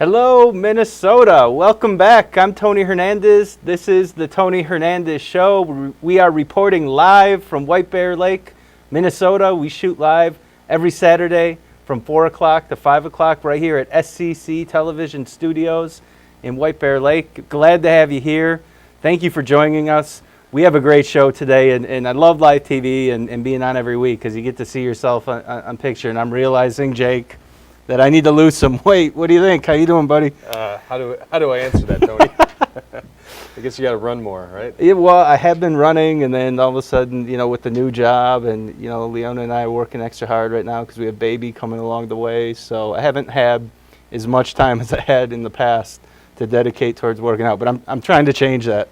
Hello, Minnesota. Welcome back. I'm Tony Hernandez. This is the Tony Hernandez Show. We are reporting live from White Bear Lake, Minnesota. We shoot live every Saturday from 4 o'clock to 5 o'clock right here at SCC Television Studios in White Bear Lake. Glad to have you here. Thank you for joining us. We have a great show today, and I love live TV and being on every week because you get to see yourself on picture. And I'm realizing, Jake, that I need to lose some weight. What do you think? How you doing, buddy? How do I answer that, Tony? I guess you got to run more, right? Yeah, well, I have been running, and then all of a sudden, with the new job, and Leona and I are working extra hard right now because we have baby coming along the way. So I haven't had as much time as I had in the past to dedicate towards working out. But I'm trying to change that.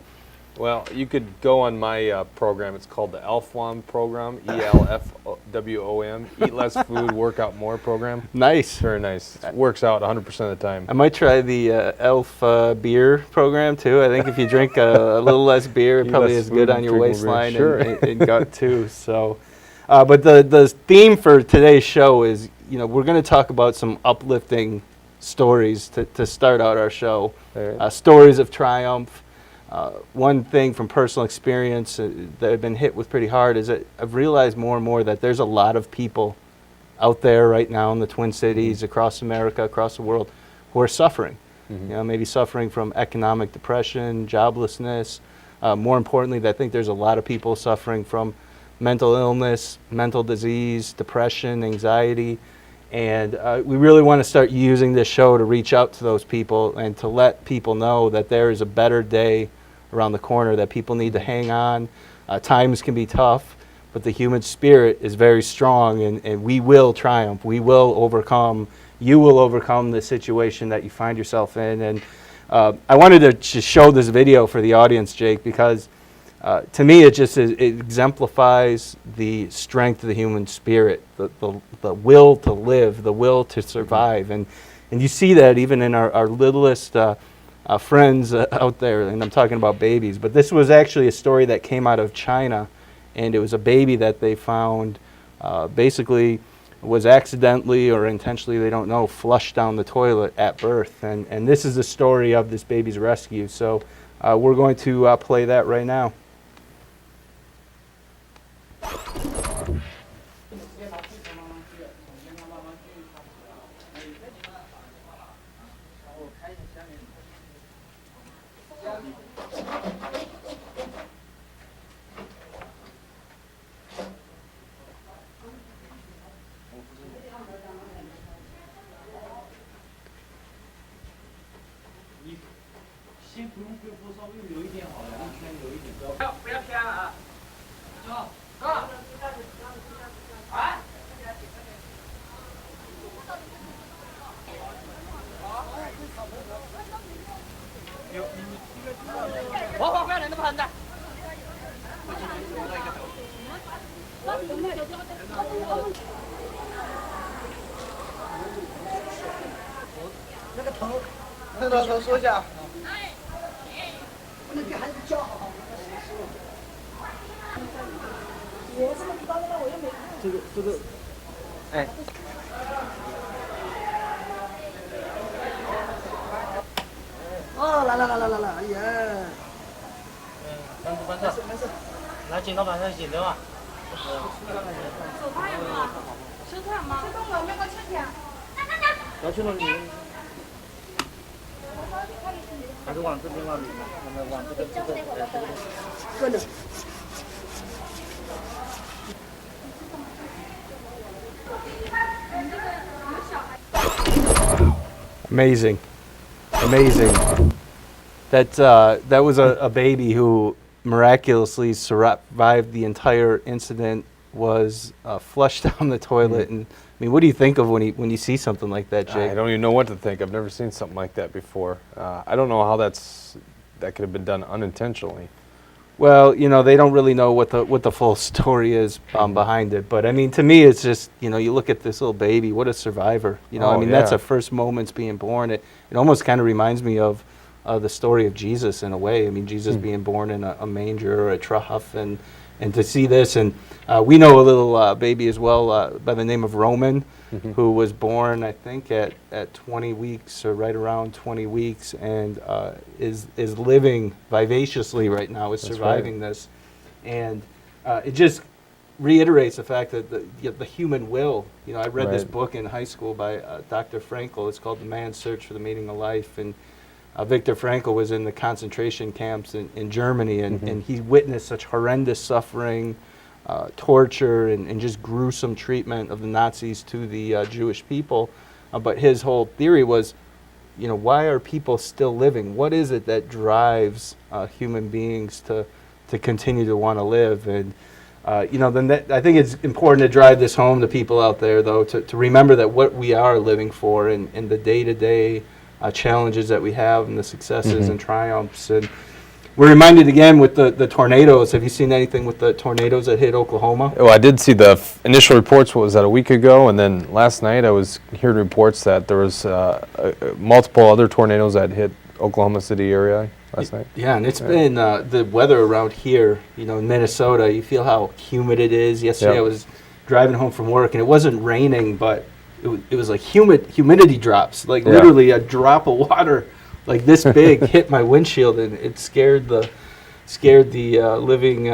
Well, you could go on my program. It's called the ELFWOM program, ELFWOM, Eat Less Food, Work Out More program. Nice. Very nice. It works out 100% of the time. I might try the ELF beer program, too. I think if you drink a little less beer, it probably is good on your waistline and gut, too. So, but the theme for today's show is, we're going to talk about some uplifting stories to start out our show. Stories of triumph. One thing from personal experience that I've been hit with pretty hard is that I've realized more and more that there's a lot of people out there right now in the Twin Cities, across America, across the world, who are suffering. Maybe suffering from economic depression, joblessness. More importantly, I think there's a lot of people suffering from mental illness, mental disease, depression, anxiety. And we really want to start using this show to reach out to those people and to let people know that there is a better day around the corner, that people need to hang on. Times can be tough, but the human spirit is very strong, and we will triumph. We will overcome. You will overcome the situation that you find yourself in. And I wanted to just show this video for the audience, Jake, because to me it exemplifies the strength of the human spirit, the will to live, the will to survive. And you see that even in our littlest friends out there, and I'm talking about babies. But this was actually a story that came out of China, and it was a baby that they found basically was accidentally or intentionally, they don't know, flushed down the toilet at birth. And this is the story of this baby's rescue. So we're going to play that right now. Amazing. That was a baby who miraculously survived the entire incident, was flushed down the toilet. And I mean, what do you think of when you see something like that, Jake? I don't even know what to think. I've never seen something like that before. I don't know how that could have been done unintentionally. Well, they don't really know what the full story is behind it. But I mean, to me, it's just, you look at this little baby, what a survivor. That's her first moments being born. It almost kind of reminds me of the story of Jesus in a way. I mean, Jesus being born in a manger or a trough, and and to see this, and we know a little baby as well by the name of Roman, who was born, I think, at 20 weeks or right around 20 weeks, and is living vivaciously right now, is surviving this. And it just reiterates the fact that the human will, I read this book in high school by Dr. Frankl. It's called The Man's Search for the Meaning of Life. And Viktor Frankl was in the concentration camps in Germany, and he witnessed such horrendous suffering, torture, and just gruesome treatment of the Nazis to the Jewish people. But his whole theory was, why are people still living? What is it that drives human beings to continue to want to live? And I think it's important to drive this home to people out there, though, to remember that what we are living for and the day-to-day challenges that we have and the successes and triumphs. And we're reminded again with the tornadoes. Have you seen anything with the tornadoes that hit Oklahoma? Oh, I did see the initial reports, what was that, a week ago? And then last night I was hearing reports that there was multiple other tornadoes that hit Oklahoma City area last night. Yeah, and it's been the weather around here, in Minnesota. You feel how humid it is. Yesterday I was driving home from work, and it wasn't raining, but it was like humidity drops, like literally a drop of water like this big hit my windshield, and it scared the living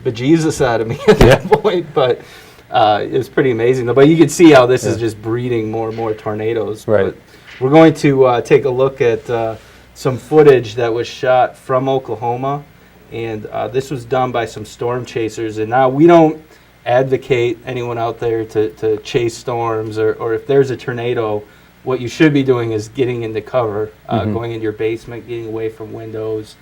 bejesus out of me at that point. But it was pretty amazing. But you can see how this is just breeding more and more tornadoes. Right. But we're going to take a look at some footage that was shot from Oklahoma, and this was done by some storm chasers. And now we don't advocate anyone out there to chase storms, or if there's a tornado, what you should be doing is getting into cover, going into your basement, getting away from windows,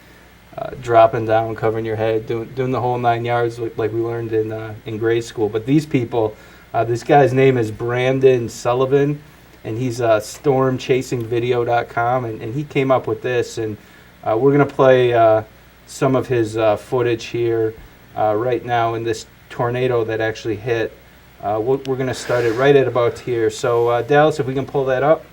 dropping down, covering your head, doing the whole 9 yards like we learned in grade school. But these people, this guy's name is Brandon Sullivan, and he's stormchasingvideo.com, and he came up with this, and we're going to play some of his footage here right now in this tornado that actually hit. We're going to start it right at about here. So Dallas, if we can pull that up.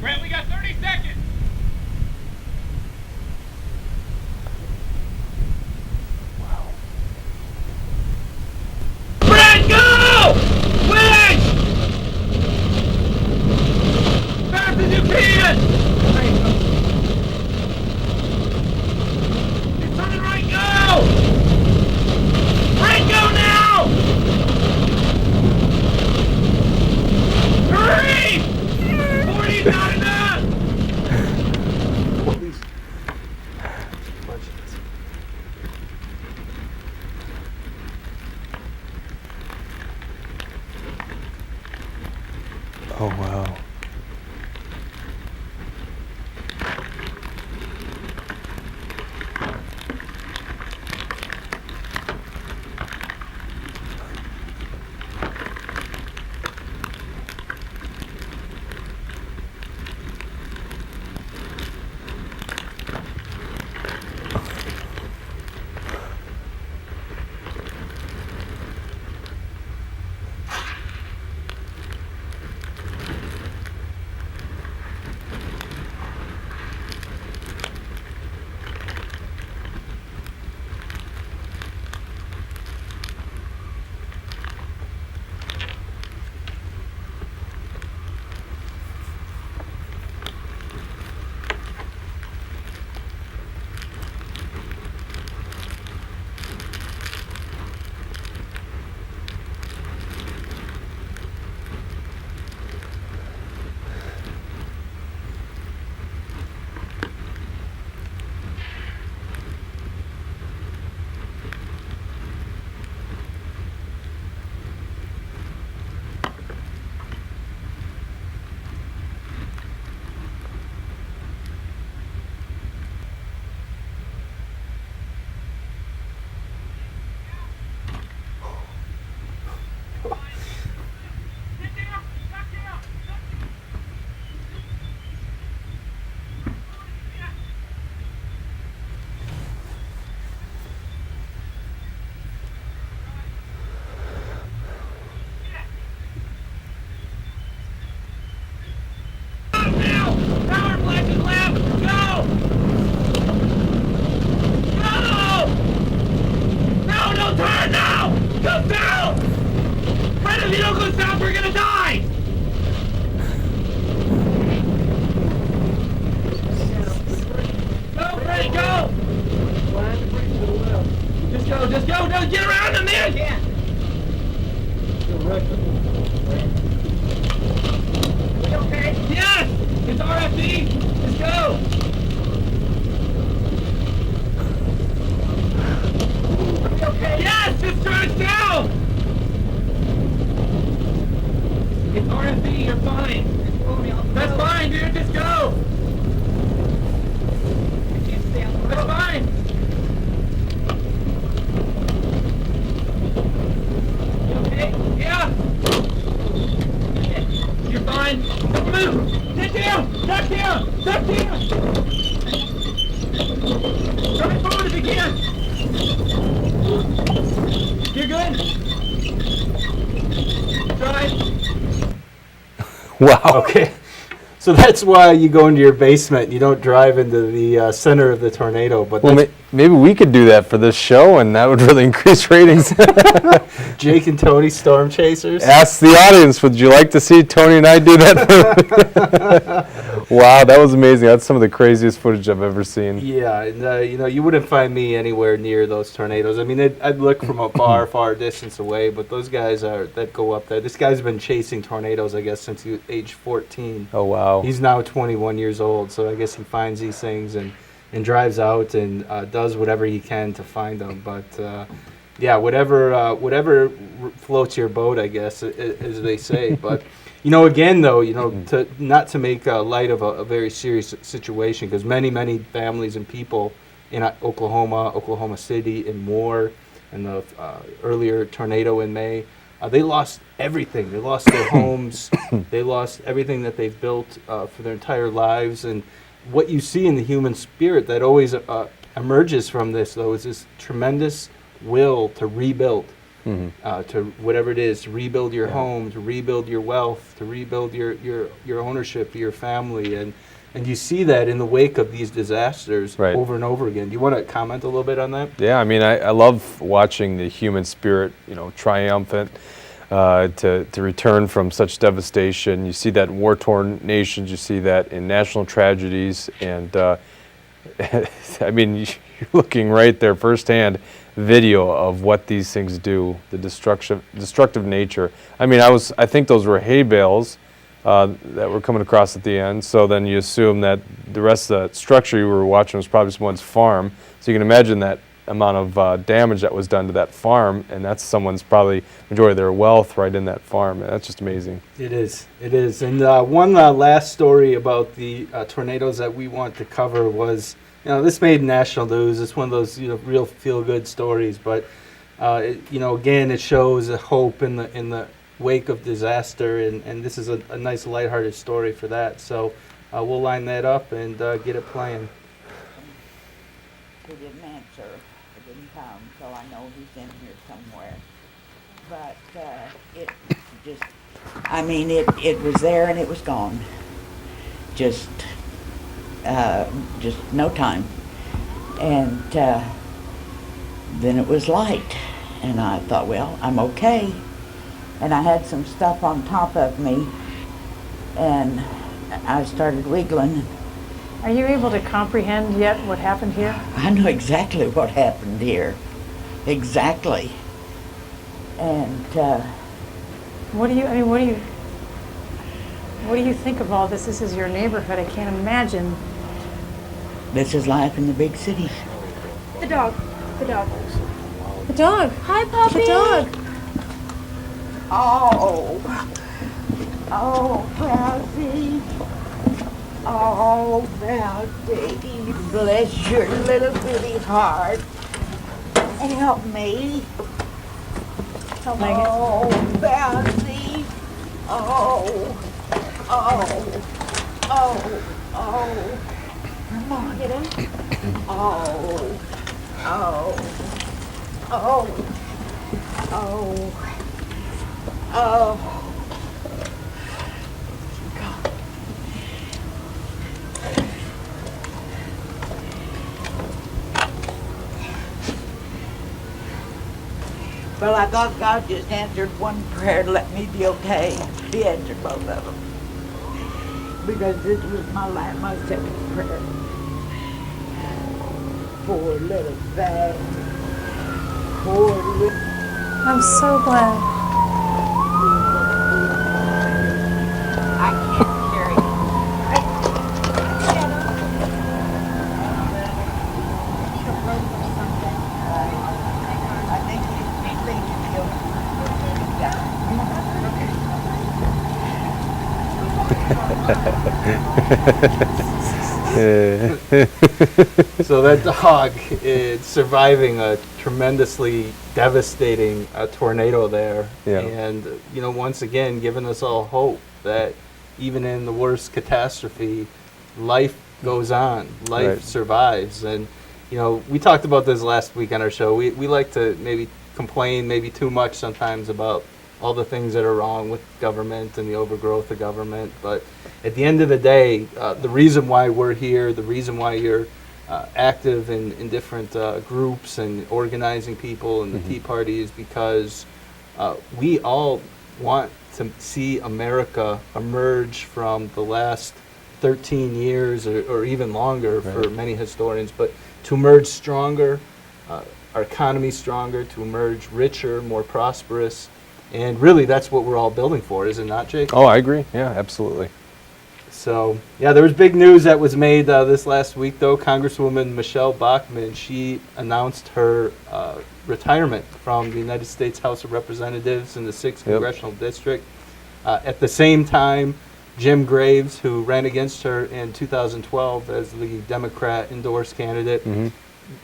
Brent, we got 30 seconds. Wow. Brent, go! Wings! Fast as you can! It's on the right, go! Brent, go now! Hurry! 40 is not enough! Oh, wow. Go south! Brett, if you don't go south, we're gonna die! Go, Freddie, go! Just go, no, get around him there! Yeah. Okay? Yes! It's RFD! Just go! Okay. Yes! Just turn down! It's RFD, you're fine. That's fine, dude, just go! That's fine! You okay? Yeah! You're fine. Don't move! Sit down! Duck down! Duck down! Drive forward if you can! You're good? Drive. Wow. Okay. So that's why you go into your basement. You don't drive into the center of the tornado. But Well, maybe we could do that for this show, and that would really increase ratings. Jake and Tony Storm Chasers. Ask the audience, would you like to see Tony and I do that? Wow, that was amazing. That's some of the craziest footage I've ever seen. Yeah, and you wouldn't find me anywhere near those tornadoes. I mean, I'd look from a far distance away, but those guys that go up there. This guy's been chasing tornadoes, I guess, since he was age 14. Oh, wow. He's now 21 years old, so I guess he finds these things and drives out and does whatever he can to find them. But yeah, whatever floats your boat, I guess, as they say. But again, though, not to make light of a very serious situation, because many families and people in Oklahoma City, and more, and the earlier tornado in May. They lost everything. They lost their homes. They lost everything that they've built for their entire lives. And what you see in the human spirit that always emerges from this, though, is this tremendous will to rebuild, to whatever it is, to rebuild your home, to rebuild your wealth, to rebuild your ownership, your family. And you see that in the wake of these disasters over and over again. Do you want to comment a little bit on that? Yeah, I mean, I love watching the human spirit, triumphant to return from such devastation. You see that in war-torn nations. You see that in national tragedies. And, I mean, you're looking right there firsthand video of what these things do, the destructive nature. I mean, I think those were hay bales that were coming across at the end. So then you assume that the rest of the structure you were watching was probably someone's farm. So you can imagine that amount of damage that was done to that farm, and that's someone's probably majority of their wealth right in that farm. And that's just amazing. It is. And one last story about the tornadoes that we want to cover was, this made national news. It's one of those real feel-good stories, but again, it shows a hope in the wake of disaster, and this is a nice lighthearted story for that. So we'll line that up and get it playing. He didn't answer. He didn't come, so I know he's in here somewhere. But it was there and it was gone. Just no time. And then it was light, and I thought, well, I'm okay. And I had some stuff on top of me, and I started wiggling. Are you able to comprehend yet what happened here? I know exactly what happened here. Exactly. And what do you think of all this? This is your neighborhood. I can't imagine. this is life in the big city. The dog. The dog. Hi, puppy. The dog. Oh, Rousey. Oh, Rousey, bless your little bitty heart. Help me. Help Megan. Oh, Rousey. Oh. Come on. Get him. Oh. Well, I thought God just answered one prayer to let me be okay. He answered both of them. Because this was my second prayer. Poor little thing. Poor little... I'm so glad. I can't carry it. I think So that dog is surviving a tremendously devastating tornado there. Yeah. And, once again, giving us all hope that even in the worst catastrophe, life goes on, life Right. survives. And, we talked about this last week on our show. We like to maybe complain maybe too much sometimes about all the things that are wrong with government and the overgrowth of government. But at the end of the day, the reason why we're here, the reason why you're active in different groups and organizing people in the Tea Party is because we all want to see America emerge from the last 13 years or even longer for many historians, but to emerge stronger, our economy stronger, to emerge richer, more prosperous. And really, that's what we're all building for, is it not, Jake? Oh, I agree. Yeah, absolutely. So, yeah, there was big news that was made this last week, though. Congresswoman Michele Bachmann, she announced her retirement from the United States House of Representatives in the 6th Congressional District. At the same time, Jim Graves, who ran against her in 2012 as the Democrat endorsed candidate,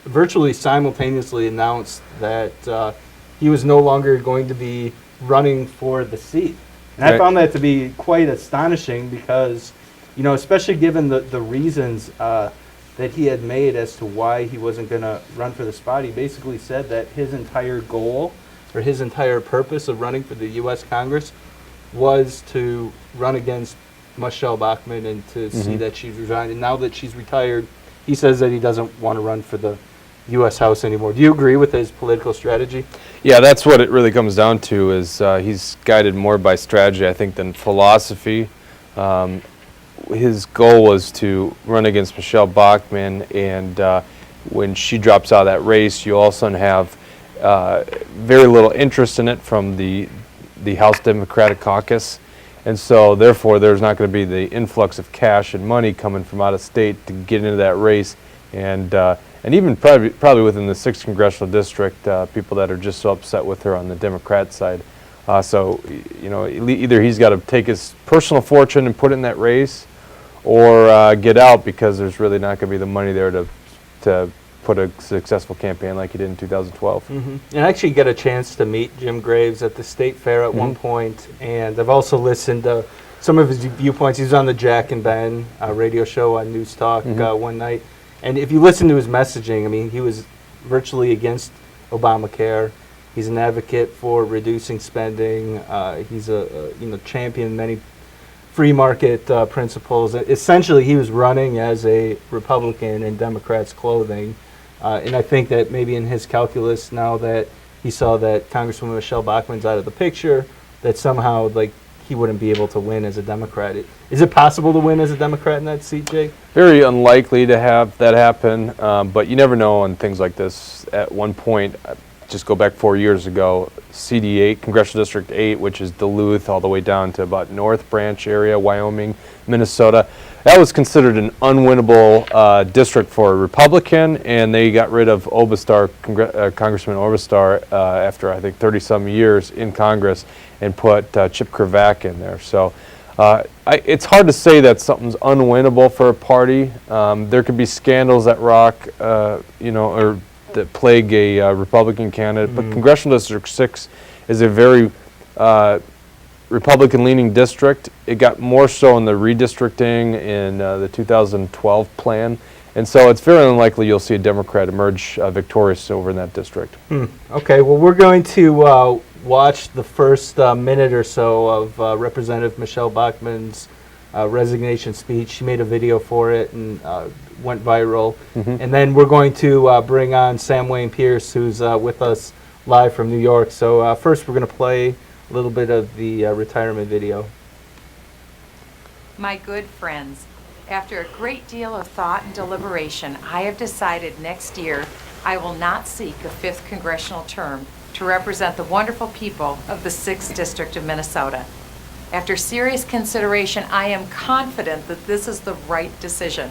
virtually simultaneously announced that he was no longer going to be running for the seat. And I found that to be quite astonishing because, especially given the reasons that he had made as to why he wasn't going to run for the spot, he basically said that his entire goal or his entire purpose of running for the U.S. Congress was to run against Michele Bachmann and to see that she's resigned. And now that she's retired, he says that he doesn't want to run for the U.S. House anymore. Do you agree with his political strategy? Yeah, that's what it really comes down to is he's guided more by strategy, I think, than philosophy. His goal was to run against Michele Bachmann, and when she drops out of that race, you also have very little interest in it from the House Democratic Caucus. And so, therefore, there's not going to be the influx of cash and money coming from out of state to get into that race. And even probably within the 6th Congressional District, people that are just so upset with her on the Democrat side. So, either he's got to take his personal fortune and put it in that race, or get out because there's really not going to be the money there to put a successful campaign like he did in 2012. And I actually got a chance to meet Jim Graves at the State Fair at one point, and I've also listened to some of his viewpoints. He was on the Jack and Ben radio show on News Talk one night. And if you listen to his messaging, I mean, he was virtually against Obamacare. He's an advocate for reducing spending. He's a champion many free market principles. Essentially, he was running as a Republican in Democrats' clothing. And I think that maybe in his calculus, now that he saw that Congresswoman Michele Bachmann's out of the picture, that somehow he wouldn't be able to win as a Democrat. Is it possible to win as a Democrat in that seat, Jake? Very unlikely to have that happen, but you never know on things like this. At one point, just go back 4 years ago, CD8, Congressional District 8, which is Duluth all the way down to about North Branch area, Wyoming, Minnesota. That was considered an unwinnable district for a Republican, and they got rid of Congressman Obastar after, I think, 30-some years in Congress and put Chip Kravac in there. So it's hard to say that something's unwinnable for a party. There could be scandals that or that plague a Republican candidate, but Congressional District 6 is a very Republican-leaning district. It got more so in the redistricting in the 2012 plan, and so it's very unlikely you'll see a Democrat emerge victorious over in that district. Okay, well, we're going to watch the first minute or so of Representative Michele Bachmann's resignation speech. She made a video for it and went viral. And then we're going to bring on Samuel Pearce, who's with us live from New York. So first we're going to play a little bit of the retirement video. My good friends, after a great deal of thought and deliberation, I have decided next year I will not seek a 5th congressional term to represent the wonderful people of the 6th District of Minnesota. After serious consideration, I am confident that this is the right decision.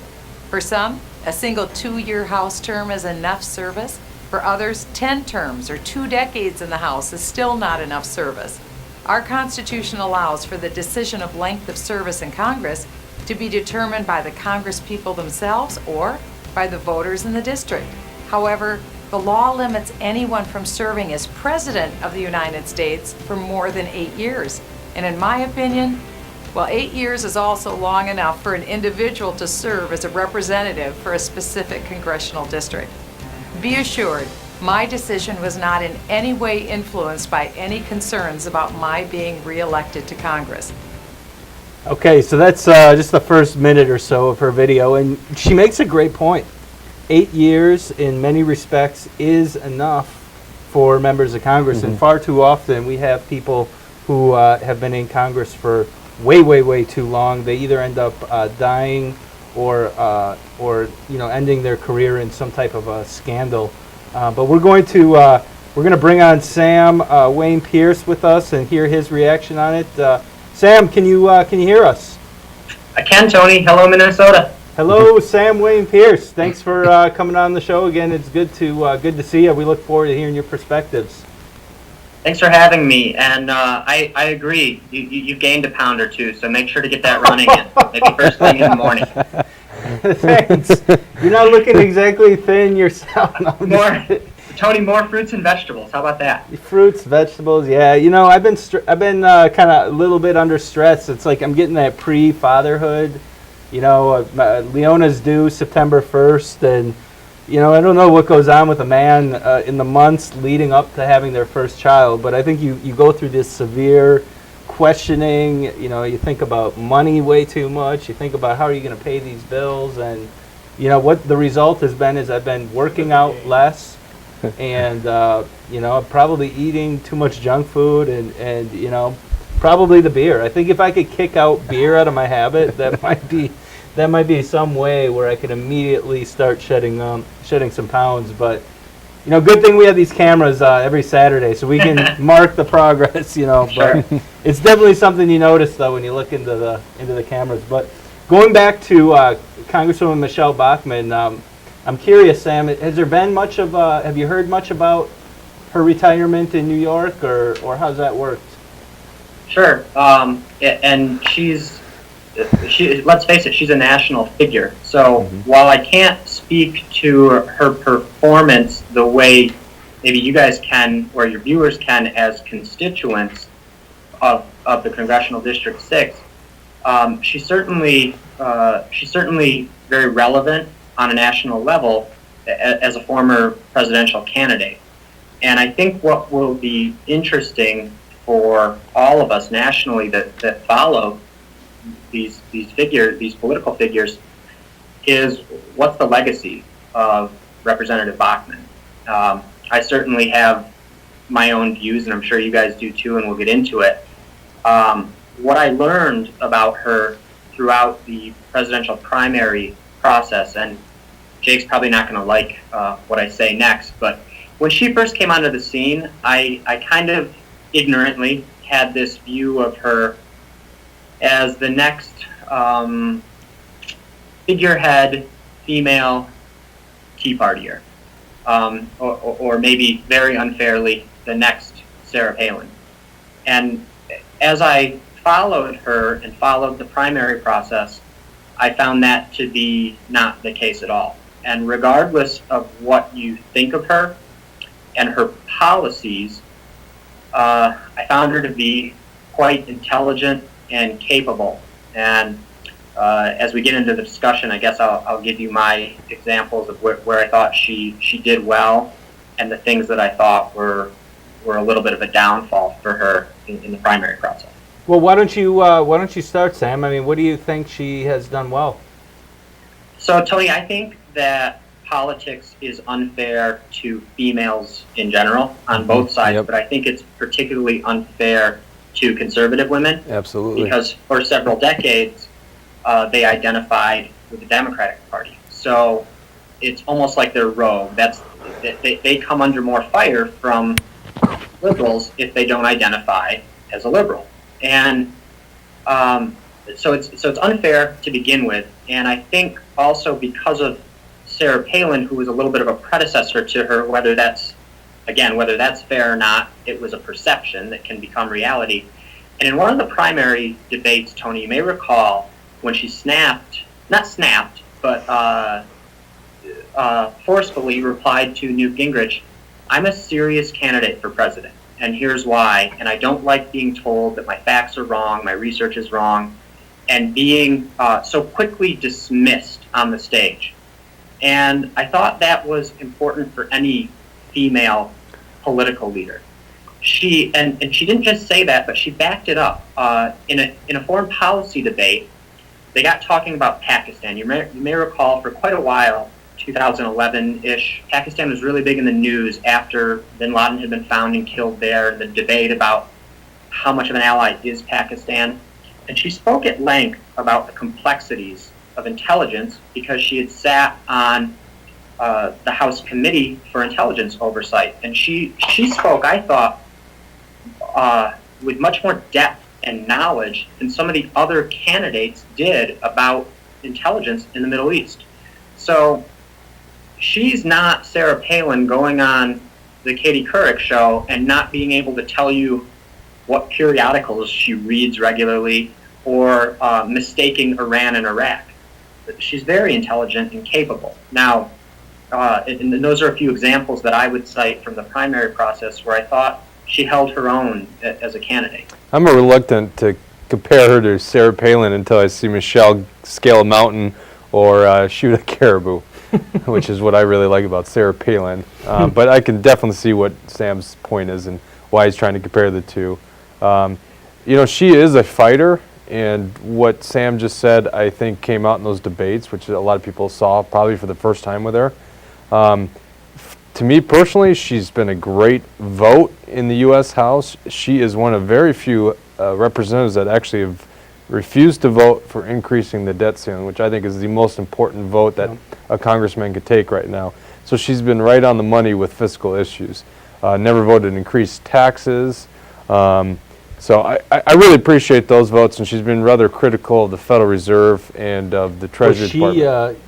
For some, a single 2-year House term is enough service. For others, 10 terms or 2 decades in the House is still not enough service. Our Constitution allows for the decision of length of service in Congress to be determined by the Congress people themselves or by the voters in the district. However, the law limits anyone from serving as President of the United States for more than 8 years. And in my opinion, well, 8 years is also long enough for an individual to serve as a representative for a specific congressional district. Be assured, my decision was not in any way influenced by any concerns about my being reelected to Congress. Okay, so that's just the first minute or so of her video, and she makes a great point. 8 years, in many respects, is enough for members of Congress, and far too often we have people who have been in Congress for way, way, way too long. They either end up dying or ending their career in some type of a scandal. But we're going to bring on Sam Wayne Pearce with us and hear his reaction on it. Sam, can you hear us? I can, Tony. Hello, Minnesota. Hello, Sam Wayne Pearce. Thanks for coming on the show again. It's good to see you. We look forward to hearing your perspectives. Thanks for having me. And I agree. You've gained a pound or two, so make sure to get that running in. Maybe first thing in the morning. Thanks. You're not looking exactly thin yourself. Tony, more fruits and vegetables. How about that? Fruits, vegetables, yeah. I've been kind of a little bit under stress. It's like I'm getting that pre-fatherhood. Leona's due September 1st, and I don't know what goes on with a man in the months leading up to having their first child, but I think you go through this severe questioning. You think about money way too much. You think about how are you going to pay these bills, and what the result has been is I've been working out less. And probably eating too much junk food and probably the beer. I think if I could kick out beer out of my habit, that might be some way where I could immediately start shedding some pounds. But good thing we have these cameras every Saturday, so we can mark the progress. But Sure. It's definitely something you notice though when you look into the cameras. But going back to Congresswoman Michele Bachmann. I'm curious, Sam, has there been much of, have you heard much about her retirement in New York, or how's that worked? Sure. And let's face it, she's a national figure. So while I can't speak to her performance the way maybe you guys can or your viewers can as constituents of the Congressional District 6, she's certainly very relevant on a national level as a former presidential candidate. And I think what will be interesting for all of us nationally that follow these political figures, is what's the legacy of Representative Bachmann. I certainly have my own views, and I'm sure you guys do too, and we'll get into it. What I learned about her throughout the presidential primary process, and Jake's probably not going to like what I say next, but when she first came onto the scene, I kind of ignorantly had this view of her as the next figurehead female Tea Partier, or maybe very unfairly, the next Sarah Palin. And as I followed her and followed the primary process, I found that to be not the case at all. And regardless of what you think of her and her policies, I found her to be quite intelligent and capable. And as we get into the discussion, I guess I'll give you my examples of where I thought she did well, and the things that I thought were a little bit of a downfall for her in the primary process. Well, why don't you start, Sam? I mean, what do you think she has done well? So, Tony, I think that politics is unfair to females in general on both sides, but I think it's particularly unfair to conservative women. Absolutely. Because for several decades, they identified with the Democratic Party. So it's almost like they're rogue. They come under more fire from liberals if they don't identify as a liberal. And so it's unfair to begin with. And I think also because of Sarah Palin, who was a little bit of a predecessor to her, whether that's fair or not, it was a perception that can become reality. And in one of the primary debates, Tony, you may recall when she forcefully replied to Newt Gingrich, "I'm a serious candidate for president, and here's why, and I don't like being told that my facts are wrong, my research is wrong," and being so quickly dismissed on the stage. And I thought that was important for any female political leader. She didn't just say that, but she backed it up. In a foreign policy debate, they got talking about Pakistan. You may recall for quite a while, 2011-ish, Pakistan was really big in the news after bin Laden had been found and killed there, and the debate about how much of an ally is Pakistan. And she spoke at length about the complexities of intelligence because she had sat on the House Committee for Intelligence Oversight. And she spoke, I thought, with much more depth and knowledge than some of the other candidates did about intelligence in the Middle East. So she's not Sarah Palin going on the Katie Couric show and not being able to tell you what periodicals she reads regularly or mistaking Iran and Iraq. She's very intelligent and capable. Now, and those are a few examples that I would cite from the primary process where I thought she held her own as a candidate. I'm reluctant to compare her to Sarah Palin until I see Michele scale a mountain or shoot a caribou, which is what I really like about Sarah Palin. But I can definitely see what Sam's point is and why he's trying to compare the two. She is a fighter, and what Sam just said, I think, came out in those debates, which a lot of people saw probably for the first time with her. To me personally, she's been a great vote in the U.S. House. She is one of very few representatives that actually have refused to vote for increasing the debt ceiling, which I think is the most important vote that a congressman could take right now. So she's been right on the money with fiscal issues. Never voted to increase taxes. So I really appreciate those votes, and she's been rather critical of the Federal Reserve and of the Treasury Department.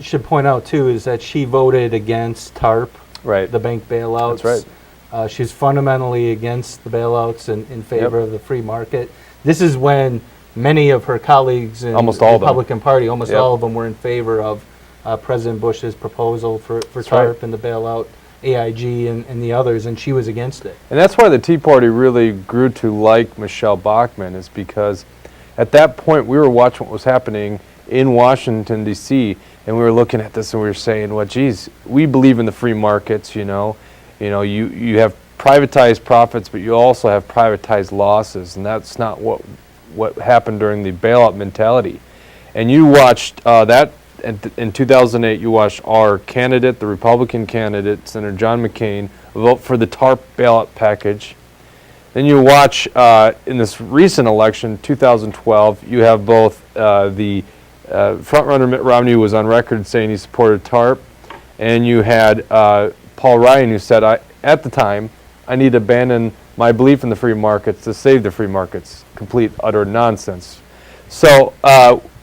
Should point out, too, is that she voted against TARP, right, the bank bailouts. That's right. She's fundamentally against the bailouts and in favor of the free market. This is when many of her colleagues in the Republican Party, almost all of them, were in favor of President Bush's proposal for TARP and the bailout, AIG and the others, and she was against it. And that's why the Tea Party really grew to like Michele Bachmann, is because at that point we were watching what was happening in Washington, D.C., and we were looking at this and we were saying, well, geez, we believe in the free markets, you have privatized profits, but you also have privatized losses, and that's not what happened during the bailout mentality. And you watched that in 2008, you watched our candidate, the Republican candidate, Senator John McCain, vote for the TARP bailout package. Then you watch in this recent election, 2012, you have both the frontrunner Mitt Romney was on record saying he supported TARP, and you had Paul Ryan who said, at the time, I need to abandon my belief in the free markets to save the free markets. Complete, utter nonsense. So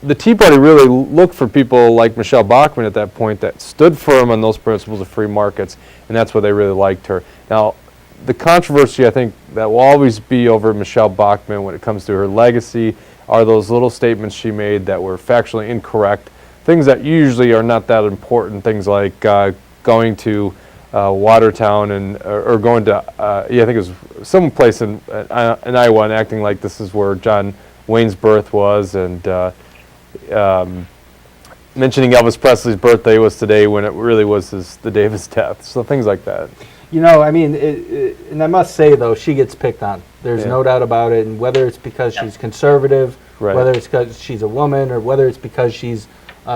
the Tea Party really looked for people like Michele Bachmann at that point that stood firm on those principles of free markets, and that's why they really liked her. Now, the controversy, I think, that will always be over Michele Bachmann when it comes to her legacy are those little statements she made that were factually incorrect, things that usually are not that important, things like going to Watertown or going to, I think it was some place in Iowa, and acting like this is where John Wayne's birth was, and mentioning Elvis Presley's birthday was today when it really was the day of his death. So things like that. And I must say, though, she gets picked on. There's no doubt about it. And whether it's because she's conservative, whether it's because she's a woman, or whether it's because she's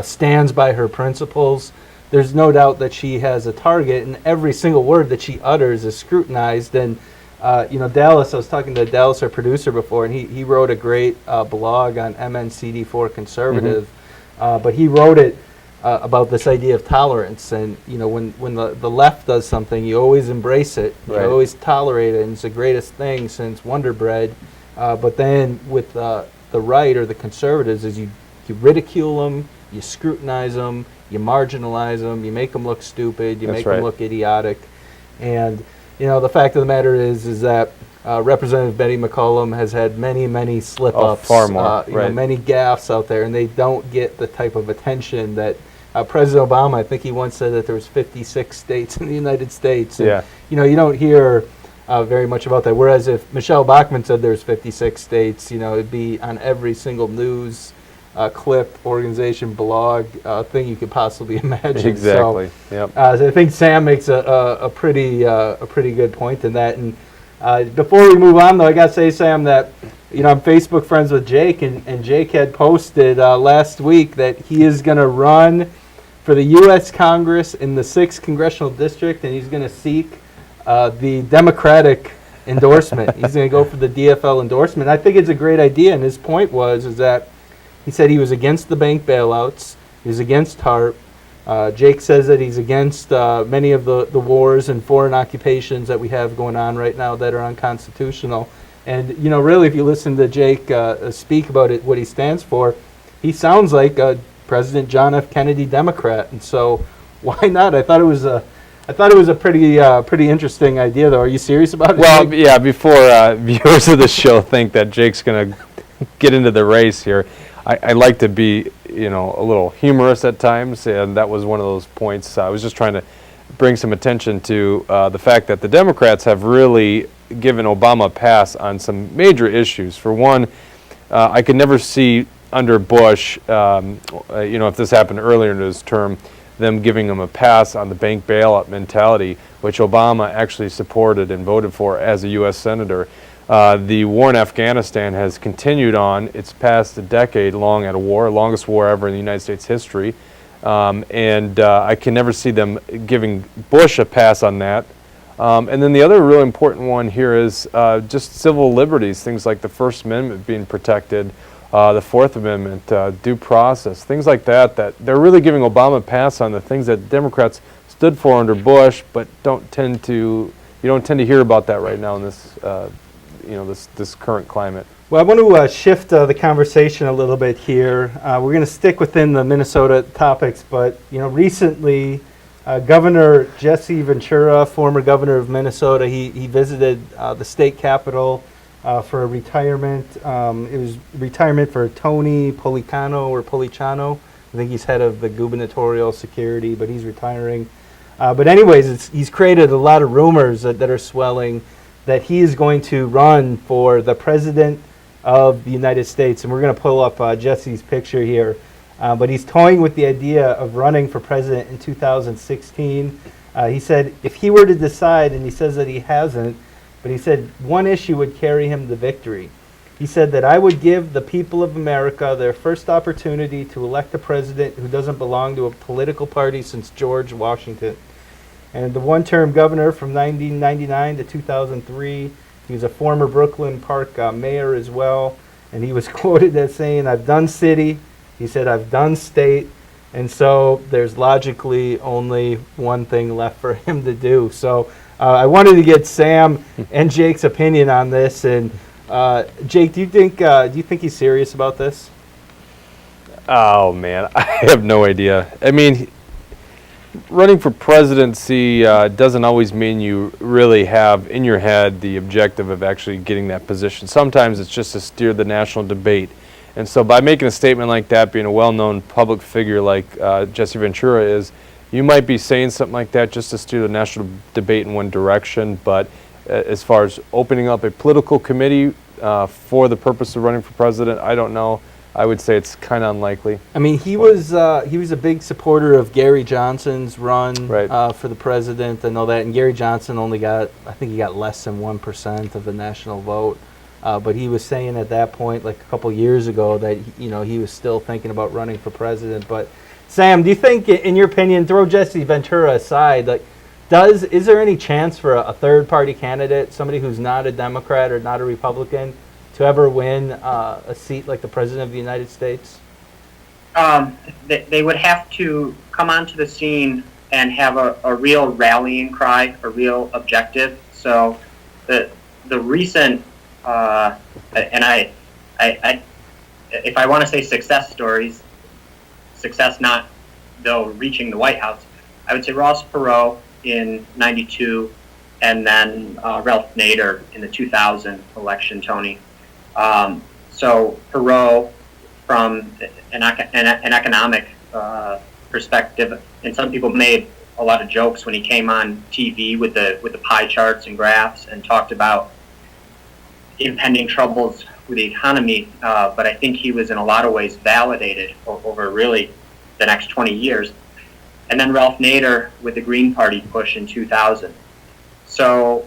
stands by her principles, there's no doubt that she has a target, and every single word that she utters is scrutinized. And Dallas, I was talking to Dallas, our producer, before, and he wrote a great blog on MNCD4 Conservative, but he wrote it about this idea of tolerance. And when the left does something, you always embrace it, you always tolerate it, and it's the greatest thing since Wonder Bread. But then with the right or the conservatives, is you ridicule them, you scrutinize them, you marginalize them, you make them look stupid, you make them look idiotic. And the fact of the matter is that Representative Betty McCollum has had many slip-ups, far more, many gaffes out there, and they don't get the type of attention that President Obama, I think he once said that there was 56 states in the United States. And, you don't hear very much about that. Whereas if Michele Bachmann said there's 56 states, it'd be on every single news clip, organization, blog, thing you could possibly imagine. Exactly. So, so I think Sam makes a pretty good point in that. And before we move on, though, I got to say, Sam, that I'm Facebook friends with Jake, and Jake had posted last week that he is going to run for the U.S. Congress in the 6th Congressional District, and he's going to seek the Democratic endorsement. He's going to go for the DFL endorsement. I think it's a great idea, and his point is that he said he was against the bank bailouts, he was against TARP. Jake says that he's against many of the wars and foreign occupations that we have going on right now that are unconstitutional. And, really, if you listen to Jake speak about it, what he stands for, he sounds like a President John F. Kennedy Democrat. And so why not? I thought it was a pretty interesting idea, though. Are you serious about it? Well, Jake? Before viewers of the show think that Jake's going to get into the race here, I like to be, a little humorous at times, and that was one of those points. I was just trying to bring some attention to the fact that the Democrats have really given Obama a pass on some major issues. For one, I could never see under Bush, if this happened earlier in his term, them giving him a pass on the bank bailout mentality, which Obama actually supported and voted for as a U.S. Senator. The war in Afghanistan has continued on. It's past a decade long at a war, longest war ever in the United States history. And I can never see them giving Bush a pass on that. And then the other really important one here is just civil liberties, things like the First Amendment being protected, the Fourth Amendment, due process, things like that, that they're really giving Obama a pass on the things that Democrats stood for under Bush, but you don't tend to hear about that right now in this this current climate. Well, I want to shift the conversation a little bit here. We're going to stick within the Minnesota topics, but recently, Governor Jesse Ventura, former governor of Minnesota, he visited the state capitol for a retirement. It was retirement for Tony Policano. I think he's head of the gubernatorial security, but he's retiring. But anyways, he's created a lot of rumors that are swelling that he is going to run for the president of the United States. And we're going to pull up Jesse's picture here. But he's toying with the idea of running for president in 2016. He said if he were to decide, and he says that he hasn't, but he said one issue would carry him to victory. He said that I would give the people of America their first opportunity to elect a president who doesn't belong to a political party since George Washington. And the one-term governor from 1999 to 2003, he was a former Brooklyn Park mayor as well. And he was quoted as saying, "I've done city." He said, "I've done state." And so there's logically only one thing left for him to do. So I wanted to get Sam and Jake's opinion on this. And Jake, do you think he's serious about this? Oh man, I have no idea. I mean, running for presidency doesn't always mean you really have in your head the objective of actually getting that position. Sometimes it's just to steer the national debate. And so by making a statement like that, being a well-known public figure like Jesse Ventura is, you might be saying something like that just to steer the national debate in one direction. But as far as opening up a political committee for the purpose of running for president, I don't know. I would say it's kind of unlikely. I mean, he was a big supporter of Gary Johnson's run for the president and all that. And Gary Johnson only got less than 1% of the national vote. But he was saying at that point, like a couple years ago, that he was still thinking about running for president. But Sam, do you think, in your opinion, throw Jesse Ventura aside, like, is there any chance for a third-party candidate, somebody who's not a Democrat or not a Republican, to ever win a seat like the President of the United States? They would have to come onto the scene and have a real rallying cry, a real objective. So the recent, and I if I want to say success stories, success not though reaching the White House, I would say Ross Perot in '92, and then Ralph Nader in the 2000 election, Tony. So Perot, from an economic perspective, and some people made a lot of jokes when he came on TV with the pie charts and graphs and talked about impending troubles with the economy. But I think he was in a lot of ways validated over really the next 20 years. And then Ralph Nader with the Green Party push in 2000. So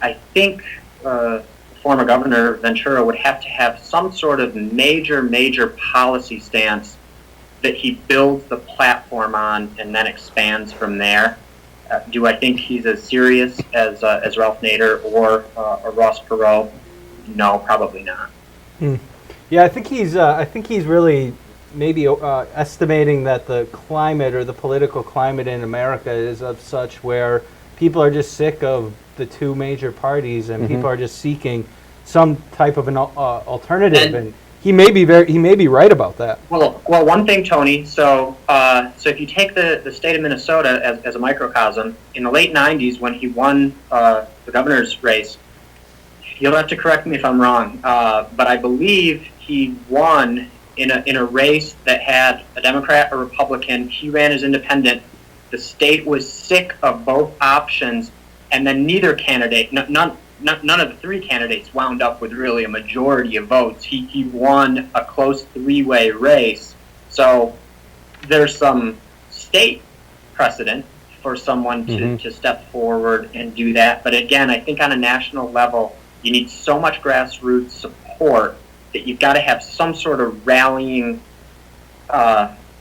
I think former Governor Ventura would have to have some sort of major policy stance that he builds the platform on and then expands from there. Do I think he's as serious as Ralph Nader or Ross Perot? No, probably not. Yeah, I think he's really maybe estimating that the climate or the political climate in America is of such where people are just sick of the two major parties, and people are just seeking some type of an alternative. And he may be right about that. Well, one thing, Tony. So if you take the state of Minnesota as a microcosm, in the late '90s when he won the governor's race, you'll have to correct me if I'm wrong, but I believe he won in a race that had a Democrat or Republican. He ran as independent. The state was sick of both options, and then neither candidate, none of the three candidates wound up with really a majority of votes. He won a close three-way race. So there's some state precedent for someone to step forward and do that. But again, I think on a national level, you need so much grassroots support that you've got to have some sort of rallying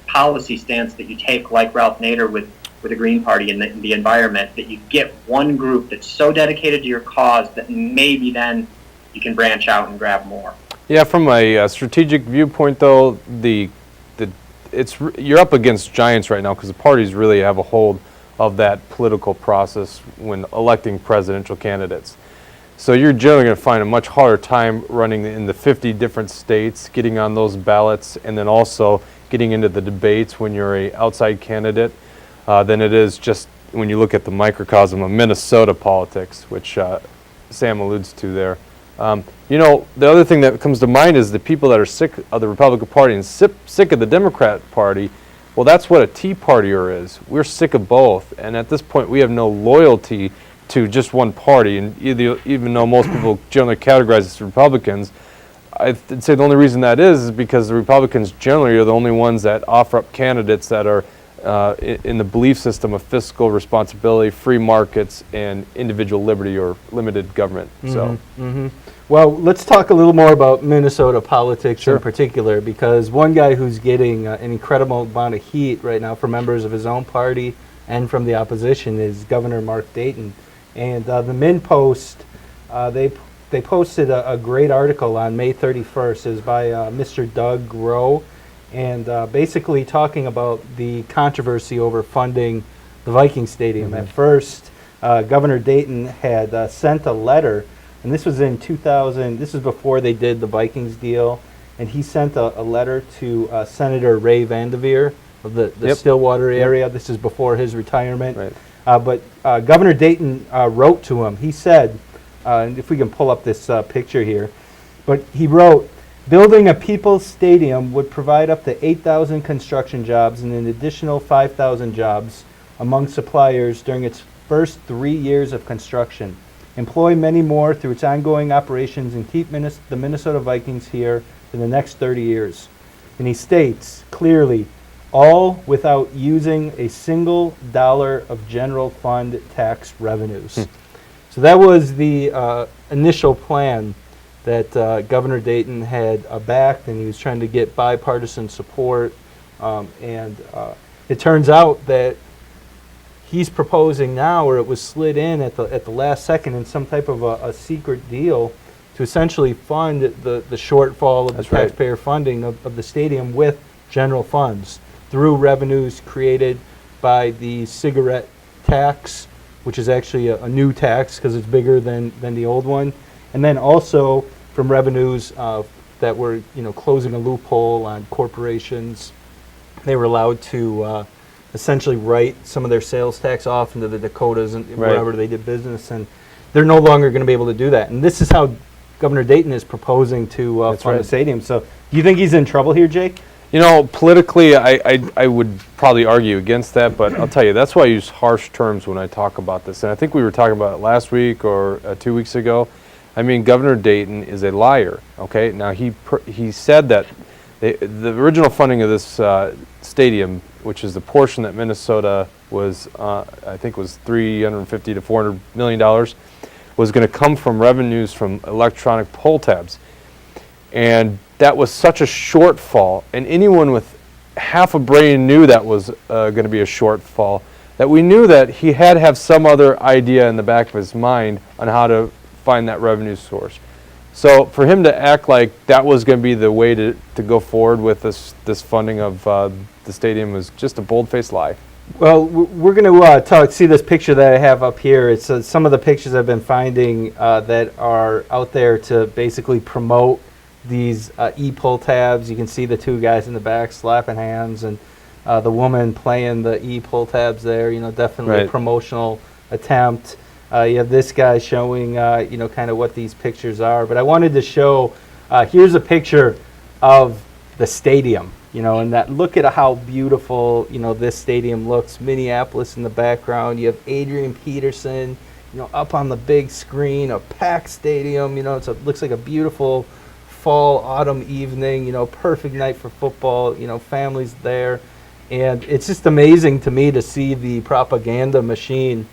policy stance that you take, like Ralph Nader with the Green Party and the environment, that you get one group that's so dedicated to your cause that maybe then you can branch out and grab more. Yeah, from a strategic viewpoint, though, you're up against giants right now because the parties really have a hold of that political process when electing presidential candidates. So you're generally going to find a much harder time running in the 50 different states, getting on those ballots, and then also getting into the debates when you're an outside candidate than it is just when you look at the microcosm of Minnesota politics, which Sam alludes to there. The other thing that comes to mind is the people that are sick of the Republican Party and sick of the Democrat Party. Well, that's what a Tea Partier is. We're sick of both, and at this point we have no loyalty to just one party, and even though most people generally categorize us as Republicans, I'd say the only reason that is because the Republicans generally are the only ones that offer up candidates that are in the belief system of fiscal responsibility, free markets, and individual liberty or limited government. Well, let's talk a little more about Minnesota politics in particular, because one guy who's getting an incredible amount of heat right now from members of his own party and from the opposition is Governor Mark Dayton. And the Min Post, they posted a great article on May 31st. It was by Mr. Doug Rowe, and basically talking about the controversy over funding the Vikings Stadium. At first, Governor Dayton had sent a letter, and this was in 2000. This is before they did the Vikings deal, and he sent a letter to Senator Ray Vanderveer of the Stillwater area. This is before his retirement. Right. But Governor Dayton wrote to him. He said, and if we can pull up this picture here, but he wrote, "Building a People's Stadium would provide up to 8,000 construction jobs and an additional 5,000 jobs among suppliers during its first 3 years of construction. Employ many more through its ongoing operations and keep the Minnesota Vikings here for the next 30 years. And he states clearly, all without using a single dollar of general fund tax revenues. So that was the initial plan that Governor Dayton had backed, and he was trying to get bipartisan support And it turns out that he's proposing now, or it was slid in at the last second in some type of a secret deal to essentially fund the shortfall of That's the right. taxpayer funding of the stadium with general funds through revenues created by the cigarette tax, which is actually a new tax because it's bigger than the old one, and then also from revenues that were closing a loophole on corporations. They were allowed to essentially write some of their sales tax off into the Dakotas and Right. wherever they did business, and they're no longer going to be able to do that. And this is how Governor Dayton is proposing to That's fund right. the stadium. So do you think he's in trouble here, Jake? Politically, I would probably argue against that, but I'll tell you, that's why I use harsh terms when I talk about this. And I think we were talking about it last week or 2 weeks ago. I mean, Governor Dayton is a liar, okay? Now, he said that the original funding of this stadium, which is the portion that Minnesota was, I think was $350 to $400 million, was going to come from revenues from electronic poll tabs. And that was such a shortfall, and anyone with half a brain knew that was going to be a shortfall, that we knew that he had to have some other idea in the back of his mind on how to find that revenue source. So for him to act like that was going to be the way to go forward with this funding of the stadium was just a bold-faced lie. Well, we're going to see this picture that I have up here. It's some of the pictures I've been finding that are out there to basically promote these e-pull tabs. You can see the two guys in the back slapping hands, and the woman playing the e-pull tabs there. Definitely Right. a promotional attempt. You have this guy showing, kind of what these pictures are. But I wanted to show, here's a picture of the stadium. And that, look at how beautiful, this stadium looks. Minneapolis in the background. You have Adrian Peterson, up on the big screen, a packed stadium. It looks like a beautiful fall, autumn evening, perfect night for football, families there. And it's just amazing to me to see the propaganda machine,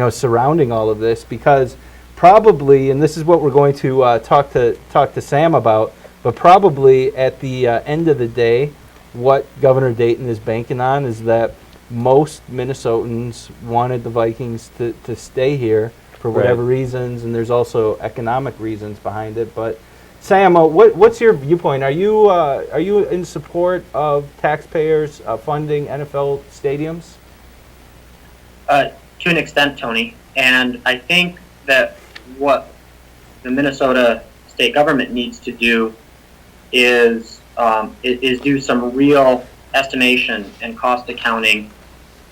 surrounding all of this, because probably, and this is what we're going to talk to Sam about, but probably at the end of the day, what Governor Dayton is banking on is that most Minnesotans wanted the Vikings to stay here for whatever reasons, and there's also economic reasons behind it. But Sam, what's your viewpoint? Are you in support of taxpayers funding NFL stadiums? To an extent, Tony, and I think that what the Minnesota state government needs to do is do some real estimation and cost accounting,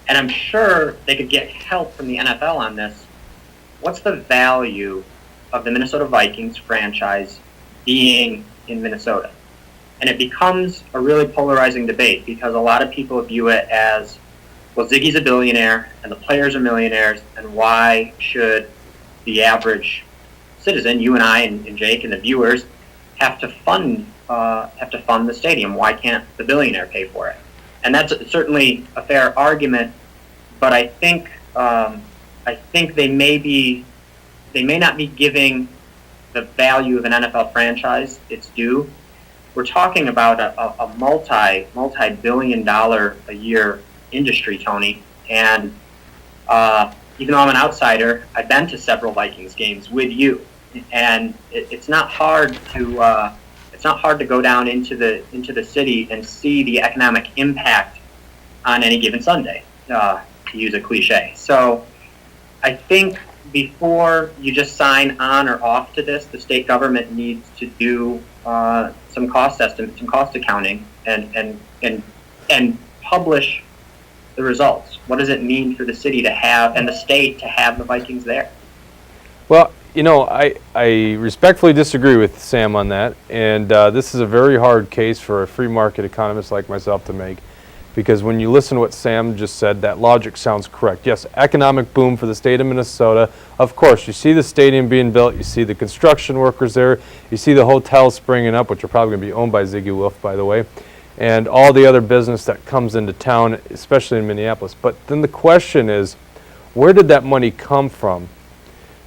and I'm sure they could get help from the NFL on this. What's the value of the Minnesota Vikings franchise being in Minnesota? And it becomes a really polarizing debate because a lot of people view it as, well, Ziggy's a billionaire and the players are millionaires, and why should the average citizen, you and I and Jake and the viewers, have to fund the stadium? Why can't the billionaire pay for it? And that's certainly a fair argument, but I think they may not be giving the value of an NFL franchise its due. We're talking about a multi-billion dollar a year industry, Tony, and even though I'm an outsider, I've been to several Vikings games with you, and it's not hard to go down into the city and see the economic impact on any given Sunday, to use a cliche. So I think before you just sign on or off to this, the state government needs to do some cost estimates, some cost accounting, and publish the results. What does it mean for the city to have, and the state to have, the Vikings there? Well, I respectfully disagree with Sam on that, and this is a very hard case for a free market economist like myself to make, because when you listen to what Sam just said, that logic sounds correct. Yes, economic boom for the state of Minnesota. Of course, you see the stadium being built, you see the construction workers there, you see the hotels springing up, which are probably going to be owned by Ziggy Wolf, by the way, and all the other business that comes into town, especially in Minneapolis. But then the question is, where did that money come from?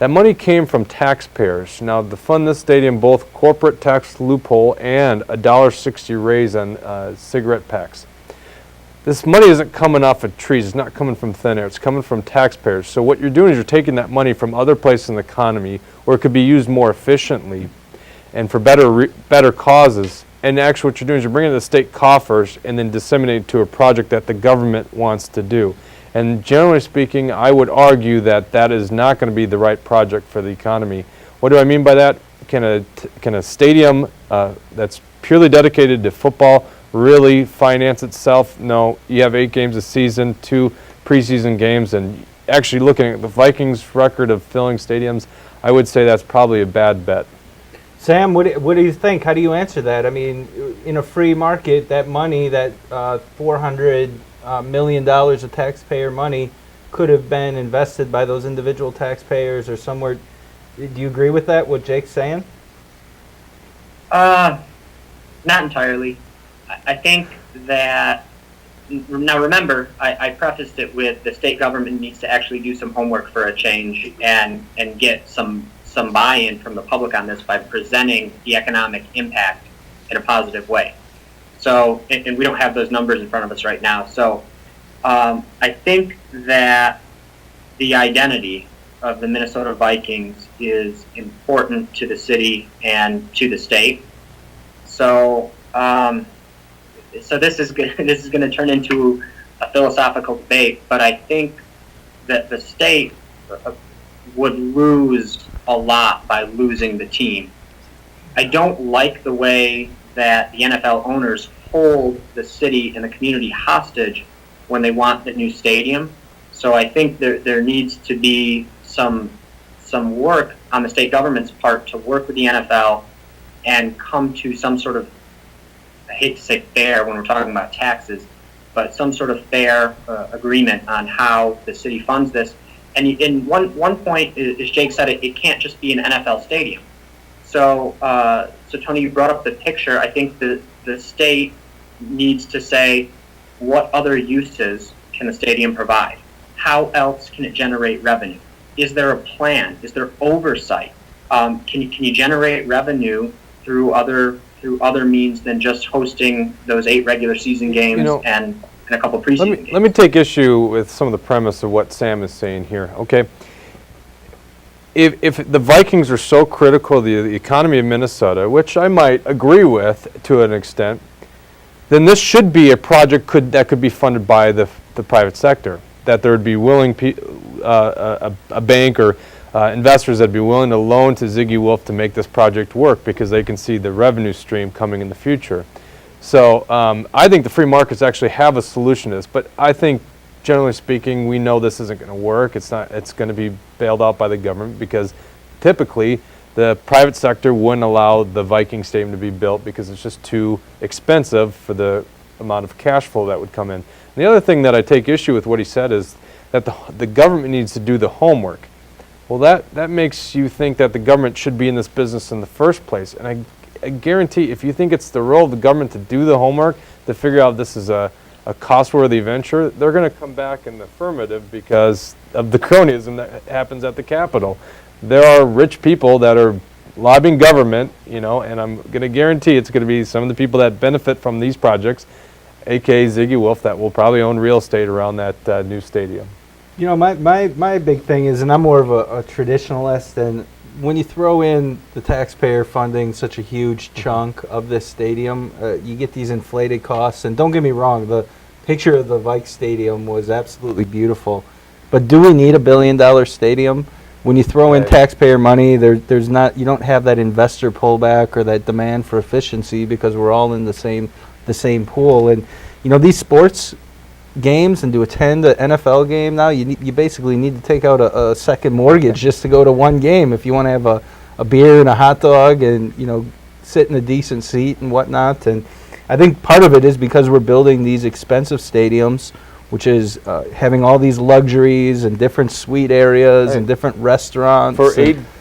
That money came from taxpayers. Now, to fund this stadium, both corporate tax loophole and a $1.60 raise on cigarette packs. this money isn't coming off of trees. It's not coming from thin air. It's coming from taxpayers. So what you're doing is you're taking that money from other places in the economy where it could be used more efficiently and for better causes. And actually what you're doing is you're bringing the state coffers and then disseminating to a project that the government wants to do. And generally speaking, I would argue that that is not going to be the right project for the economy. What do I mean by that? Can a stadium that's purely dedicated to football really finance itself? No. You have 8 games a season, 2 preseason games, and actually looking at the Vikings' record of filling stadiums, I would say that's probably a bad bet. Sam, what do you think? How do you answer that? I mean, in a free market, that money, that $400 million of taxpayer money, could have been invested by those individual taxpayers or somewhere. Do you agree with that, what Jake's saying? Not entirely. I think that, now remember, I prefaced it with the state government needs to actually do some homework for a change and get some buy-in from the public on this by presenting the economic impact in a positive way. So, and we don't have those numbers in front of us right now. So I think that the identity of the Minnesota Vikings is important to the city and to the state. So, so this is going to turn into a philosophical debate, but I think that the state would lose a lot by losing the team. I don't like the way that the NFL owners hold the city and the community hostage when they want the new stadium. So I think there needs to be some work on the state government's part to work with the NFL and come to some sort of, I hate to say fair when we're talking about taxes, but some sort of fair agreement on how the city funds this. And in one point, as Jake said, it can't just be an NFL stadium. So, so Tony, you brought up the picture. I think the state needs to say, what other uses can the stadium provide? How else can it generate revenue? Is there a plan? Is there oversight? Can you generate revenue through other means than just hosting those 8 regular season games and a couple preseason games? Let me take issue with some of the premise of what Sam is saying here. Okay, if the Vikings are so critical of the economy of Minnesota, which I might agree with to an extent, then this should be a project that could be funded by the private sector. That there would be willing a bank or investors that would be willing to loan to Ziggy Wolf to make this project work because they can see the revenue stream coming in the future. So I think the free markets actually have a solution to this, but I think generally speaking, we know this isn't going to work. It's going to be bailed out by the government because typically the private sector wouldn't allow the Viking Stadium to be built because it's just too expensive for the amount of cash flow that would come in. And the other thing that I take issue with what he said is that the government needs to do the homework. Well, that makes you think that the government should be in this business in the first place. And I guarantee if you think it's the role of the government to do the homework, to figure out if this is a cost-worthy venture, they're going to come back in the affirmative because of the cronyism that happens at the Capitol. There are rich people that are lobbying government, and I'm going to guarantee it's going to be some of the people that benefit from these projects, a.k.a. Ziggy Wolf, that will probably own real estate around that new stadium. My big thing is, and I'm more of a traditionalist, and when you throw in the taxpayer funding such a huge chunk of this stadium, you get these inflated costs. And don't get me wrong, the picture of the Vikes Stadium was absolutely beautiful. But do we need $1 billion stadium? When you throw in taxpayer money, there's not, you don't have that investor pullback or that demand for efficiency because we're all in the same pool. And these sports games, and to attend an NFL game now, you basically need to take out a second mortgage just to go to one game if you want to have a beer and a hot dog and sit in a decent seat and whatnot. And I think part of it is because we're building these expensive stadiums, which is having all these luxuries and different suite areas and different restaurants.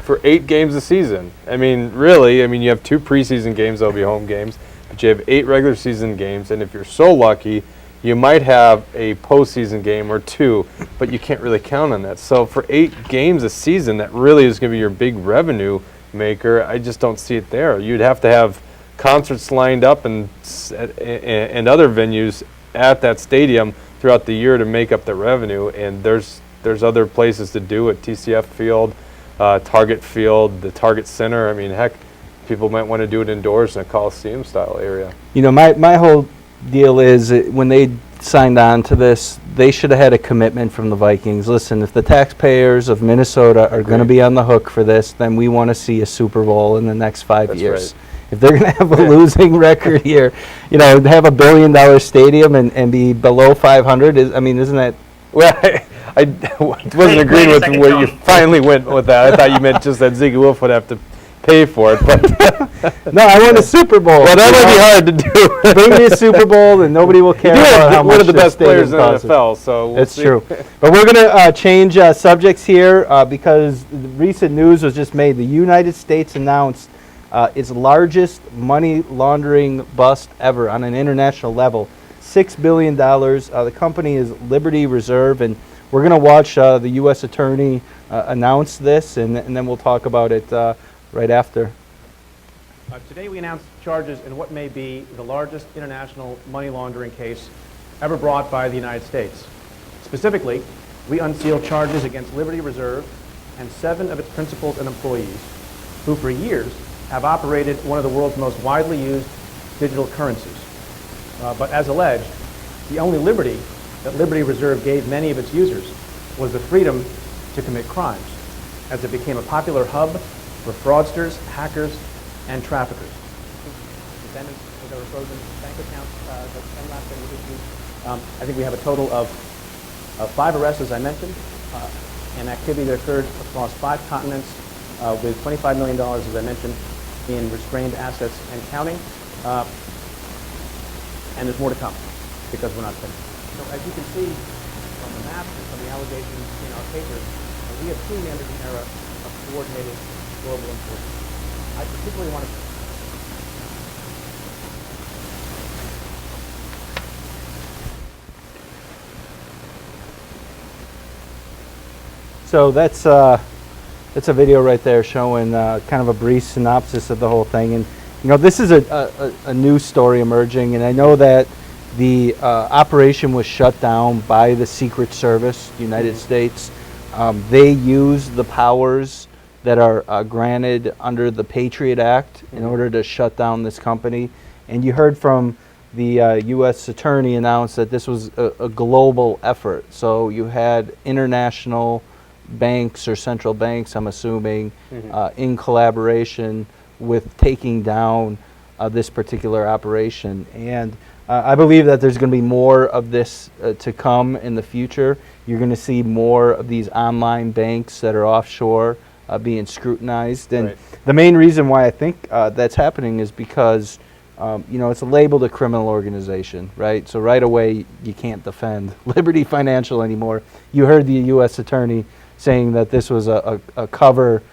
For 8 games a season. I mean, really, you have 2 preseason games that'll be home games, but you have 8 regular season games, and if you're so lucky, you might have a postseason game or 2, but you can't really count on that. So for 8 games a season, that really is going to be your big revenue maker. I just don't see it there. You'd have to have concerts lined up and other venues at that stadium throughout the year to make up the revenue, and there's other places to do it. TCF Field, Target Field, the Target Center. I mean, heck, people might want to do it indoors in a Coliseum style area. You know, my whole deal is when they signed on to this, they should have had a commitment from the Vikings. Listen, if the taxpayers of Minnesota are going to be on the hook for this, then we want to see a Super Bowl in the next 5 That's years. right. If they're going to have a losing record here, you know, have $1 billion stadium and be below 500, isn't that? Well, I wasn't agreeing with where you finally went with that. I thought you meant just that Ziggy Wolf would have to pay for it, but no, I want a Super Bowl. Well, that might be hard to do. Bring me a Super Bowl, and nobody will care about how much one of the best stadium players in the costs. NFL, so It's true. But we're going to change subjects here because the recent news was just made. The United States announced its largest money laundering bust ever on an international level, $6 billion. The company is Liberty Reserve, and we're going to watch the U.S. Attorney announce this, and then we'll talk about it right after. Today we announced charges in what may be the largest international money laundering case ever brought by the United States. Specifically, we unsealed charges against Liberty Reserve and 7 of its principals and employees, who for years have operated one of the world's most widely used digital currencies. But as alleged, the only liberty that Liberty Reserve gave many of its users was the freedom to commit crimes, as it became a popular hub for fraudsters, hackers, and traffickers. Defendants with their frozen bank accounts that last been issued. I think we have a total of 5 arrests, as I mentioned, and activity that occurred across 5 continents with $25 million, as I mentioned, in restrained assets and counting. And there's more to come because we're not finished. So as you can see from the maps and from the allegations in our papers, we have truly entered an era of coordinated global enforcement. I particularly want to So that's a video right there showing kind of a brief synopsis of the whole thing. And you know, this is a news story emerging, and I know that the operation was shut down by the Secret Service, United States. They use the powers that are granted under the Patriot Act in order to shut down this company. And you heard from the U.S. Attorney announce that this was a global effort. So you had international banks or central banks, I'm assuming, in collaboration with taking down this particular operation. And I believe that there's going to be more of this to come in the future. You're going to see more of these online banks that are offshore being scrutinized. And the main reason why I think that's happening is because you know, it's labeled a criminal organization, right? So right away, you can't defend Liberty Financial anymore. You heard the U.S. Attorney saying that this was a cover,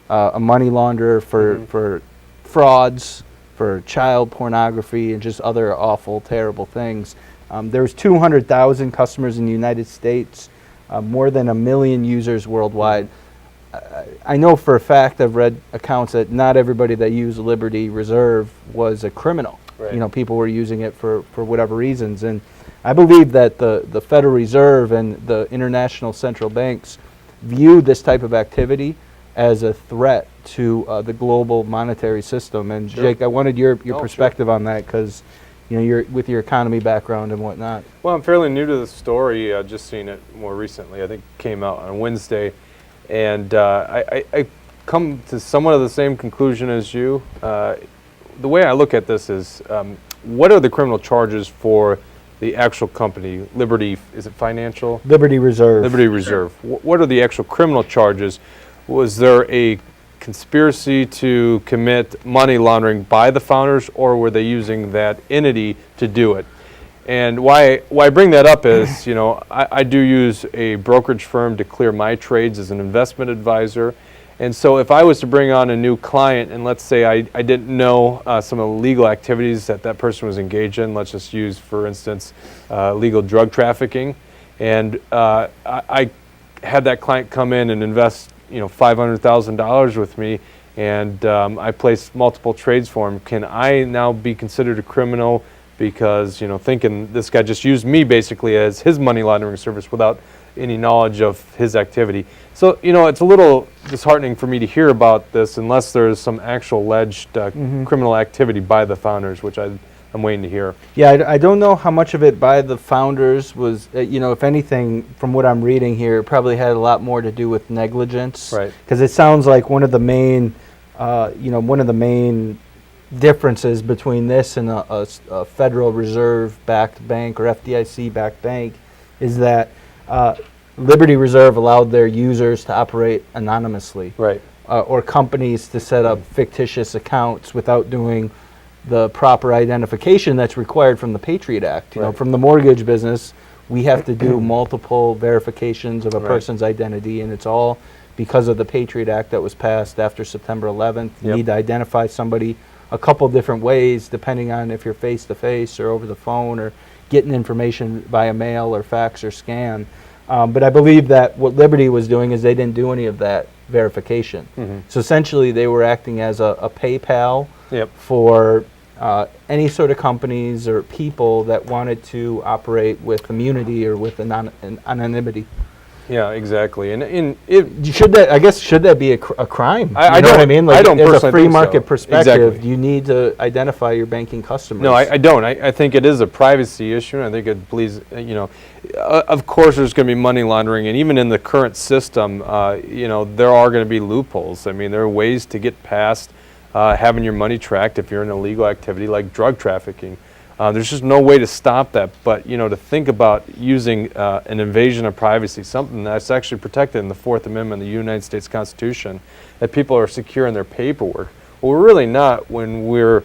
a money launderer for frauds, for child pornography, and just other awful, terrible things. There's 200,000 customers in the United States, more than 1 million users worldwide. I know for a fact, I've read accounts that not everybody that used Liberty Reserve was a criminal. You know, people were using it for whatever reasons. And I believe that the Federal Reserve and the international central banks view this type of activity as a threat to the global monetary system. And Jake, I wanted your perspective on that because, you know, you're with your economy background and whatnot. Well, I'm fairly new to the story. Just seen it more recently. I think it came out on Wednesday. And I come to somewhat of the same conclusion as you. The way I look at this is, what are the criminal charges for the actual company, Liberty, is it Financial? Liberty Reserve. Liberty Reserve. What are the actual criminal charges? Was there a conspiracy to commit money laundering by the founders, or were they using that entity to do it? And why I bring that up is, you know, I do use a brokerage firm to clear my trades as an investment advisor. And so if I was to bring on a new client, and let's say I didn't know some of the legal activities that person was engaged in, let's just use, for instance, legal drug trafficking, and I had that client come in and invest, you know, $500,000 with me, and I placed multiple trades for him, can I now be considered a criminal because, thinking this guy just used me basically as his money laundering service without any knowledge of his activity. So, it's a little disheartening for me to hear about this unless there's some actual alleged criminal activity by the founders, which I'm waiting to hear. Yeah, I don't know how much of it by the founders was, if anything, from what I'm reading here, it probably had a lot more to do with negligence. Right. Because it sounds like one of the main differences between this and a Federal Reserve-backed bank or FDIC-backed bank is that Liberty Reserve allowed their users to operate anonymously. Right. Or companies to set up fictitious accounts without doing the proper identification that's required from the Patriot Act. From the mortgage business, we have to do multiple verifications of a person's identity, and it's all because of the Patriot Act that was passed after September 11th. You need to identify somebody a couple different ways, depending on if you're face-to-face or over the phone or getting information via mail or fax or scan. But I believe that what Liberty was doing is they didn't do any of that verification. So essentially they were acting as a PayPal for any sort of companies or people that wanted to operate with immunity or with anonymity. Yeah, exactly. And should that be a crime? I know don't, what I mean? Like, I don't as personally a free think market so. perspective, Exactly. you need to identify your banking customers. No, I don't. I think it is a privacy issue. And I think it bleeds, of course there's going to be money laundering. And even in the current system, there are going to be loopholes. I mean, there are ways to get past having your money tracked if you're in illegal activity like drug trafficking. There's just no way to stop that. But, to think about using an invasion of privacy, something that's actually protected in the Fourth Amendment of the United States Constitution, that people are secure in their paperwork. Well, we're really not when we're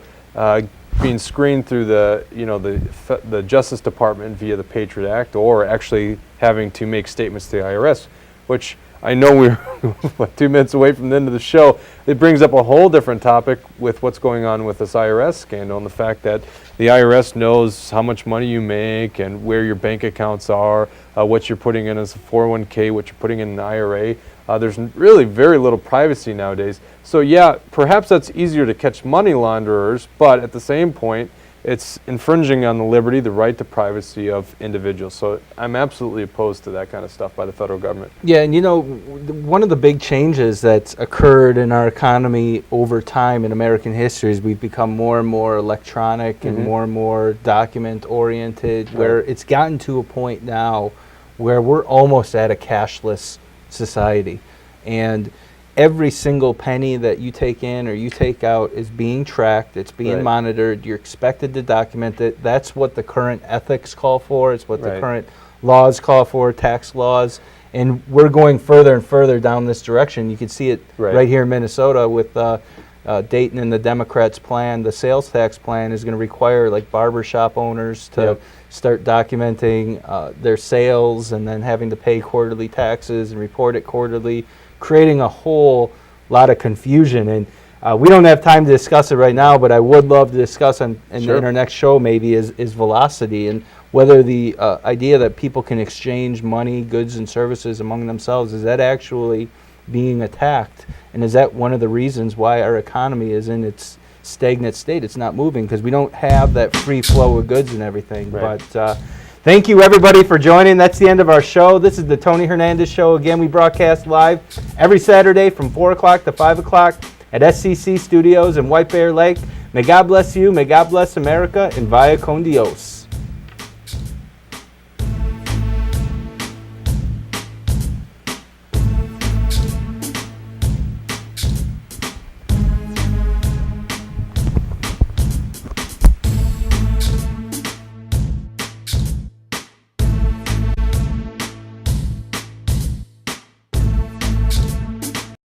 being screened through the Justice Department via the Patriot Act, or actually having to make statements to the IRS, which I know we're 2 minutes away from the end of the show. It brings up a whole different topic with what's going on with this IRS scandal and the fact that the IRS knows how much money you make and where your bank accounts are, what you're putting in as a 401k, what you're putting in an IRA. There's really very little privacy nowadays. So yeah, perhaps that's easier to catch money launderers, but at the same point, it's infringing on the liberty, the right to privacy of individuals. So I'm absolutely opposed to that kind of stuff by the federal government. Yeah, and one of the big changes that's occurred in our economy over time in American history is we've become more and more electronic and more document-oriented, where it's gotten to a point now where we're almost at a cashless society. And every single penny that you take in or you take out is being tracked, it's being monitored, you're expected to document it. That's what the current ethics call for, it's what the current laws call for, tax laws. And we're going further and further down this direction. You can see it right here in Minnesota with Dayton and the Democrats' plan. The sales tax plan is going to require like barbershop owners to start documenting their sales and then having to pay quarterly taxes and report it quarterly, creating a whole lot of confusion. And we don't have time to discuss it right now, but I would love to discuss in our next show maybe is velocity and whether the idea that people can exchange money, goods, and services among themselves, is that actually being attacked? And is that one of the reasons why our economy is in its stagnant state? It's not moving because we don't have that free flow of goods and everything. But thank you, everybody, for joining. That's the end of our show. This is the Tony Hernandez Show. Again, we broadcast live every Saturday from 4 o'clock to 5 o'clock at SCC Studios in White Bear Lake. May God bless you, may God bless America, and via con Dios.